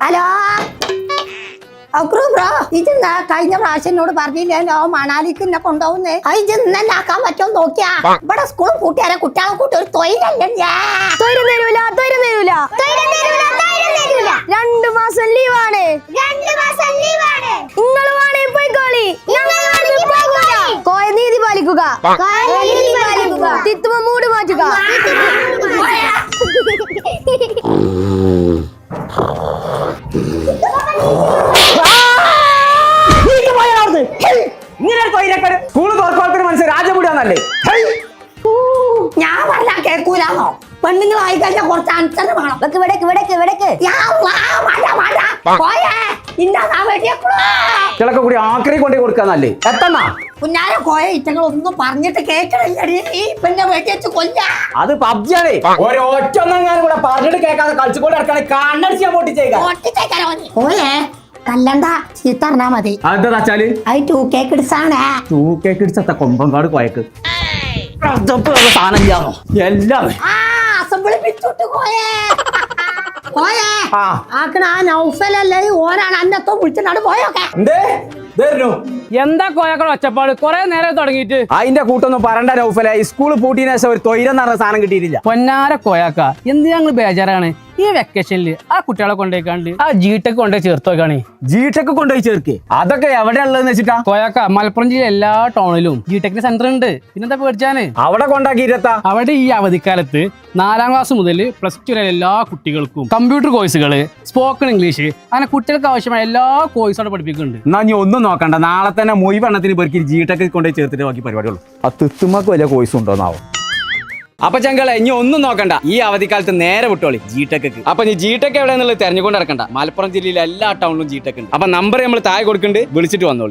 Hello bro ഇജെന്നാ കഴിഞ്ഞ പ്രാവശ്യം എന്നോട് പറഞ്ഞില്ലല്ലോ മണാലിക്ക് എന്നെ കൊണ്ടുപോകുന്നേ ഇത് ഇന്നെ ആക്കാൻ പറ്റുമോ നോക്കിയാ ഇവിടെ സ്കൂൾ കൂട്ടിയാരെ കുട്ടികളെ കൂട്ടി ഒരു തൊഴിലല്ലേ തരൂല 2 മാസം ലീവാണ് നിങ്ങൾ വേണേ പോയിക്കോളി കോയ നീതി പാലിക്കുക തിത്തുമ മൂട് മാറ്റുക സ്കൂള് തുറക്കോളത്തിന് മനസ്സിൽ രാജപുടിയാന്നല്ലേ ഞാൻ പറഞ്ഞാ കേൾക്കൂലാന്നോ പെണ്ണുങ്ങൾ ആയി കഴിഞ്ഞാൽ കുറച്ച് അനുസരണം വേണം ചിലക്കെ കൂടി ആക്രി കൊണ്ടേ കൊടുക്കാന്നല്ലേ എത്തണ്ണ കുഞ്ഞാരെ കോയ ഇറ്റങ്ങളൊന്നും പറഞ്ഞിട്ട് കേൾക്കണില്ലടി ഈ പെണ്ണെ വെട്ടി വെച്ച് കൊല്ല അത് പബ്ജിയാണേ ഒരൊറ്റൊന്നെങ്ങാനും കൂടെ പറഞ്ഞിട്ട് കേൾക്കാതെ കളിച്ചുകൊണ്ട് നടക്കണേ കണ്ണടിച്ചാ പൊട്ടിച്ചേക്കാം കോയെ കല്ലണ്ട ചീത്ത പറഞ്ഞാ മതി അതെന്താ വെച്ചാല് അത് 2K കിഡ്സാണ് 2K കിഡ്സത്തെ കൊമ്പങ്കാട് കോയക്ക് സാധനം ഇല്ലാന്നോ എല്ലാം അസംബ്ലി പിടിച്ചോട്ട് കോയേ കോയേ ആക്കണ ആ നൗഫലല്ലേ ഓനാണ് അന്നത്തോ വിളിച്ചിട്ടാണ് പോയൊക്കെ എന്തേ എന്താ കോയക്കള ഒച്ചപ്പാട് കൊറേ നേരം തുടങ്ങിയിട്ട് അതിന്റെ കൂട്ടൊന്നും പറണ്ട നൗഫലെ സ്കൂൾ പൂട്ടിയതിനു ശേഷം ഒരു തൊയിലെന്ന് പറഞ്ഞ സാധനം കിട്ടിയിട്ടില്ല പൊന്നാര കോയാക്ക എന്ത് ഞങ്ങൾ ബേജാറാണ് ഈ വെക്കേഷനില് ആ കുട്ടികളെ കൊണ്ടുപോയിക്കാണ്ട് ആ G.Tech കൊണ്ടുപോയി ചേർത്ത് വെക്കാണ് G.Tech കൊണ്ടുപോയി ചേർക്ക് അതൊക്കെ എവിടെയുള്ളതെന്ന് വെച്ചിട്ടാ കോയാക്ക മലപ്പുറം ജില്ല എല്ലാ ടൗണിലും G.Tech സെന്റർ ഉണ്ട് പിന്നെന്താ പേടിച്ചാന് അവിടെ കൊണ്ടാക്കിയിരുത്താ അവിടെ ഈ അവധിക്കാലത്ത് 4ാം ക്ലാസ് മുതൽ +2 വരെ എല്ലാ കുട്ടികൾക്കും കമ്പ്യൂട്ടർ കോഴ്സുകള് സ്പോക്കൺ ഇംഗ്ലീഷ് അങ്ങനെ കുട്ടികൾക്ക് ആവശ്യമായ എല്ലാ കോഴ്സും അവിടെ പഠിപ്പിക്കുന്നുണ്ട്. എന്നാ നീ ഒന്നും നോക്കണ്ട നാളെ തന്നെ മൊയ്വെണ്ണത്തിന് പേർക്ക് G.Tech കൊണ്ടുപോയി ചേർത്തിട്ട് ബാക്കി പരിപാടിയുള്ളൂ ആ തിത്തുമ്മക്ക് വലിയ കോഴ്സ് ഉണ്ടോന്നാവും. അപ്പൊ ചങ്കളെ ഇനി ഒന്നും നോക്കണ്ട ഈ അവധിക്കാലത്ത് നേരെ വിട്ടോളി G.Tech. അപ്പൊ നീ G.Tech എവിടെയെന്നുള്ളത് തെരഞ്ഞുകൊണ്ട് നടക്കണ്ട മലപ്പുറം ജില്ലയിലെ എല്ലാ ടൗണിലും G.Tech ഉണ്ട്. അപ്പൊ നമ്പർ നമ്മൾ താഴെ കൊടുക്കുന്നുണ്ട് വിളിച്ചിട്ട് വന്നോളി.